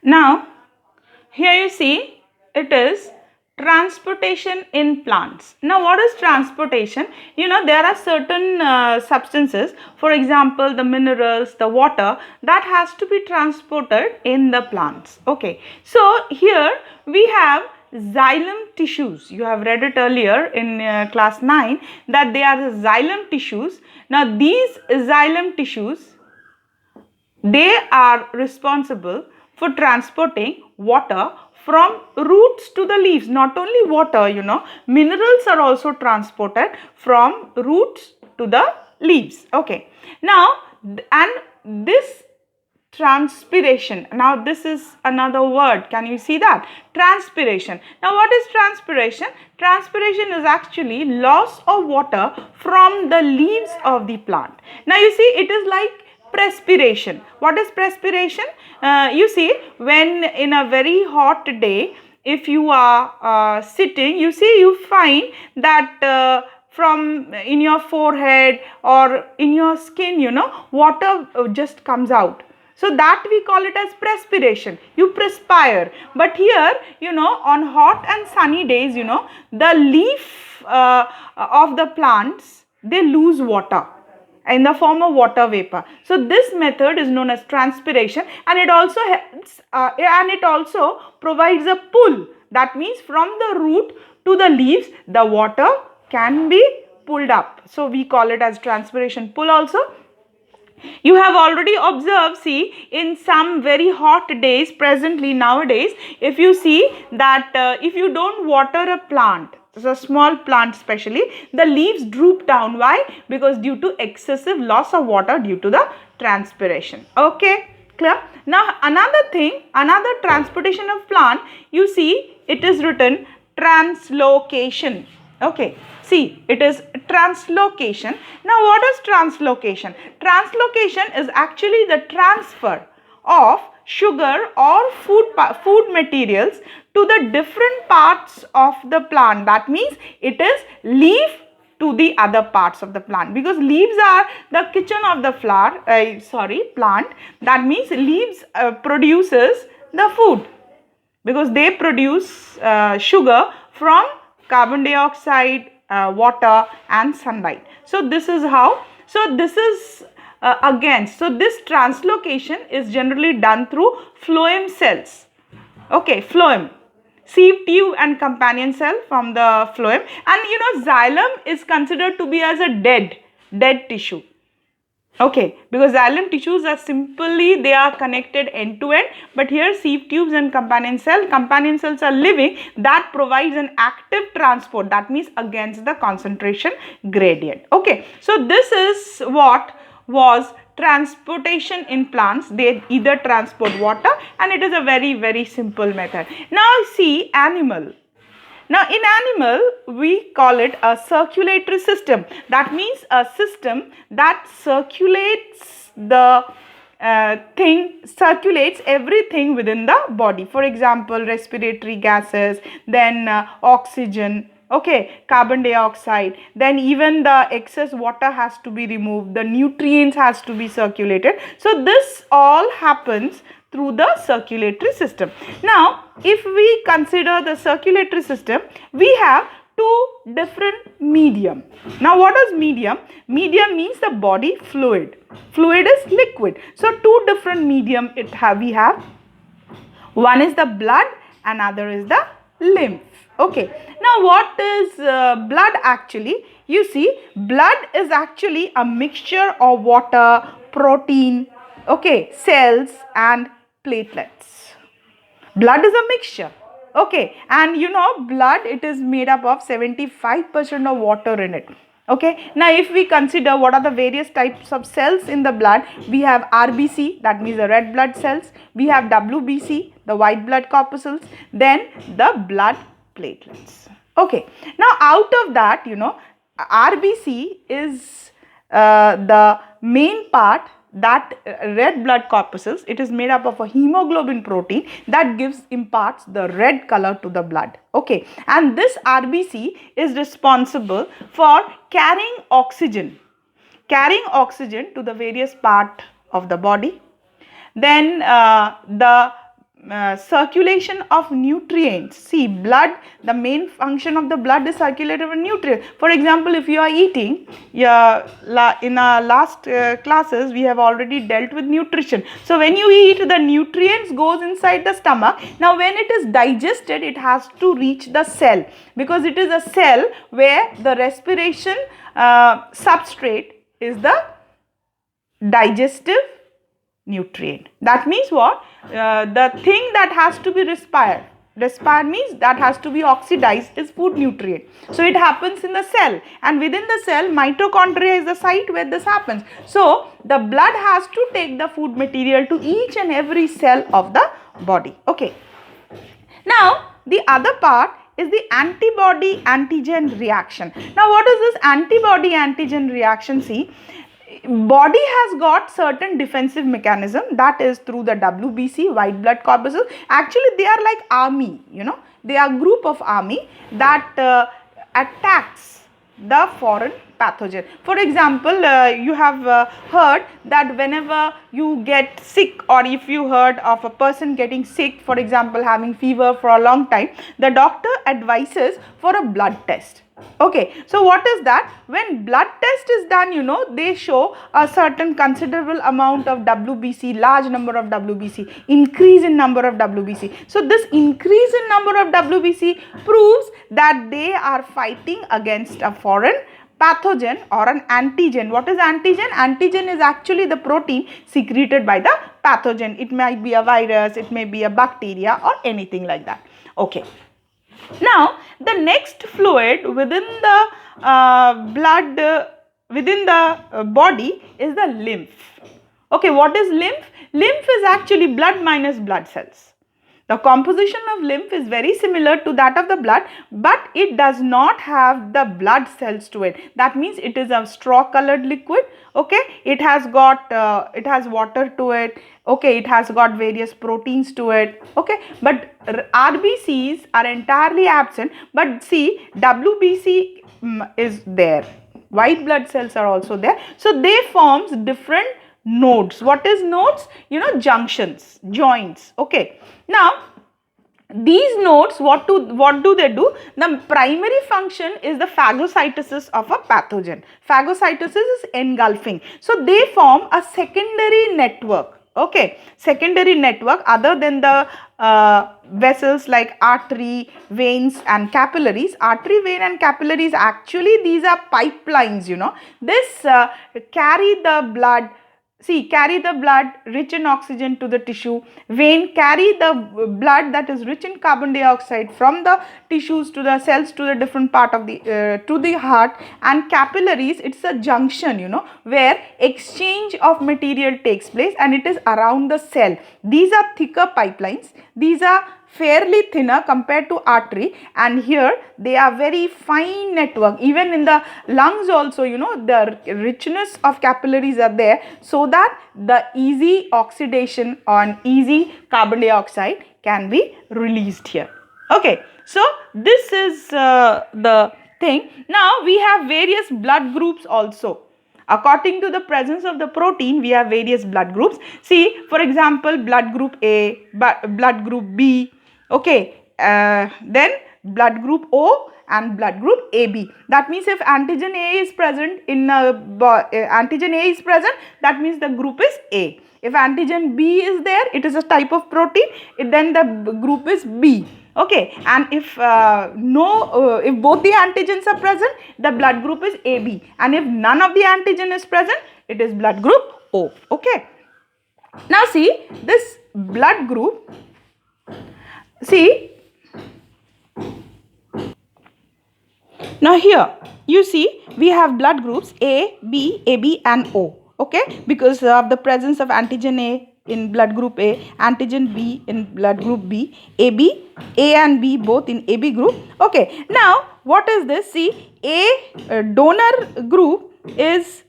Now, here you see it is transportation in plants. Now, what is transportation? There are certain substances, for example, the minerals, the water, that has to be transported in the plants. Okay, so here we have xylem tissues. You have read it earlier in class 9 that they are the xylem tissues. Now, these xylem tissues, they are responsible for transporting water from roots to the leaves. Not only water, minerals are also transported from roots to the leaves. Okay. Now, and this transpiration, now this is another word, can you see that? Transpiration. Now, what is transpiration? Transpiration is actually loss of water from the leaves of the plant. Now, you see, it is like perspiration. What is perspiration? You see, when in a very hot day, if you are sitting, you see, you find that from in your forehead or in your skin, water just comes out. So that we call it as perspiration. You perspire. But here, on hot and sunny days, the leaf of the plants, they lose water in the form of water vapor. So this method is known as transpiration, and it also helps, and it also provides a pull. That means from the root to the leaves, the water can be pulled up. So we call it as transpiration pull also. You have already observed, see, in some very hot days presently nowadays, if you see that if you don't water a plant, a small plant especially, the leaves droop down. Why? Because due to excessive loss of water due to the transpiration. Okay, clear? Now another thing, another transportation of plant, you see it is written translocation. Okay, see, it is translocation. Now, what is translocation? Translocation is actually the transfer of sugar or food materials to the different parts of the plant. That means it is leaf to the other parts of the plant, because leaves are the kitchen of the plant. That means leaves produces the food, because they produce sugar from carbon dioxide, water and sunlight. So this is how, so this is so this translocation is generally done through phloem cells. Okay, phloem, sieve tube and companion cell from the phloem. And xylem is considered to be as a dead tissue. Okay, because xylem tissues are simply, they are connected end to end, but here sieve tubes and companion cells are living, that provides an active transport, that means against the concentration gradient. Okay, so this is what was transportation in plants. They either transport water, and it is a very simple method. Now see animal. Now in animal, we call it a circulatory system. That means a system that circulates the circulates everything within the body. For example, respiratory gases, then oxygen, okay, carbon dioxide, then even the excess water has to be removed, the nutrients has to be circulated. So this all happens through the circulatory system. Now, if we consider the circulatory system, we have two different medium. Now, what is medium? Medium means the body fluid. Fluid is liquid. So, two different medium we have. One is the blood, another is the lymph. Okay. Now, what is blood actually? You see, blood is actually a mixture of water, protein, okay, cells and platelets. Blood is a mixture. Okay, and blood, it is made up of 75% of water in it. Okay, now if we consider what are the various types of cells in the blood, we have RBC, that means the red blood cells, we have WBC, the white blood corpuscles, then the blood platelets. Okay, now out of that, RBC is the main part, that red blood corpuscles, it is made up of a hemoglobin protein that imparts the red color to the blood. Okay, and this RBC is responsible for carrying oxygen to the various part of the body. Then the circulation of nutrients. See, blood, the main function of the blood is circulation of nutrients. For example, if you are eating, in our last classes we have already dealt with nutrition. So when you eat, the nutrients goes inside the stomach. Now when it is digested, it has to reach the cell, because it is a cell where the respiration substrate is the digestive nutrient. That means what? The thing that has to be respired means that has to be oxidized is food nutrient. So it happens in the cell, and within the cell, mitochondria is the site where this happens. So the blood has to take the food material to each and every cell of the body. Okay. Now the other part is the antibody antigen reaction. Now what is this antibody antigen reaction? See, body has got certain defensive mechanism, that is through the WBC, white blood corpuscles. Actually they are like army, they are group of army that attacks the foreign pathogen. For example, you have heard that whenever you get sick, or if you heard of a person getting sick, for example having fever for a long time, the doctor advises for a blood test. Okay, so what is that? When blood test is done, they show a certain considerable amount of WBC, large number of WBC, increase in number of WBC. So this increase in number of WBC proves that they are fighting against a foreign pathogen or an antigen. What is antigen? Antigen is actually the protein secreted by the pathogen. It might be a virus, it may be a bacteria, or anything like that. Okay. Now the next fluid within the blood, within the body, is the lymph. Okay, what is lymph? Lymph is actually blood minus blood cells. The composition of lymph is very similar to that of the blood, but it does not have the blood cells to it. That means it is a straw colored liquid. Okay, it has got it has water to it. Okay, it has got various proteins to it. Okay, but RBCs are entirely absent, but see, WBC is there, white blood cells are also there, so they forms different nodes. What is nodes? Junctions, joints. Okay, now these nodes, what do they do? The primary function is the phagocytosis of a pathogen. Phagocytosis is engulfing, so they form a secondary network. Okay, secondary network other than the vessels like artery, veins and capillaries. Artery, vein and capillaries, actually these are pipelines, this carry the blood. See, carry the blood rich in oxygen to the tissue. Vein carry the blood that is rich in carbon dioxide from the tissues to the cells to the different part of the to the heart. And capillaries, it's a junction, where exchange of material takes place, and it is around the cell. These are thicker pipelines. These are fairly thinner compared to artery, and here they are very fine network. Even in the lungs also, the richness of capillaries are there, so that the easy oxidation on easy carbon dioxide can be released here. Okay, so this is the thing. Now we have various blood groups also. According to the presence of the protein, we have various blood groups. See, for example, blood group A, blood group B. Okay, then blood group O and blood group AB. That means if antigen A is present in antigen A is present, that means the group is A. If antigen B is there, it is a type of protein, then the group is B. Okay, and if if both the antigens are present, the blood group is AB, and if none of the antigen is present, it is blood group O. Okay, now see this blood group. See, now here you see we have blood groups A, B, AB and O. Okay, because of the presence of antigen A in blood group A, antigen B in blood group B, AB, A and B both in AB group. Okay, now what is this? See, A donor group is,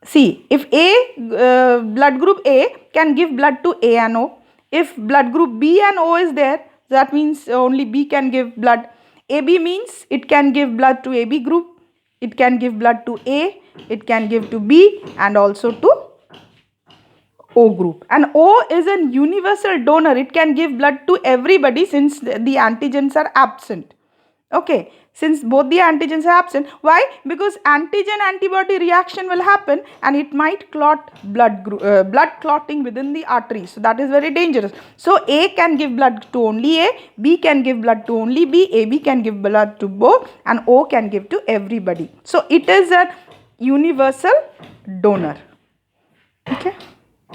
see, if A blood group A can give blood to A and O. If blood group B and O is there, that means only B can give blood. AB means it can give blood to AB group, it can give blood to A, it can give to B and also to O group. And O is a universal donor. It can give blood to everybody since the antigens are absent. Okay, since both the antigens are absent. Why? Because antigen antibody reaction will happen and it might clot blood clotting within the artery. So that is very dangerous. So A can give blood to only A, B can give blood to only B, AB can give blood to both, and O can give to everybody. So it is a universal donor. Okay.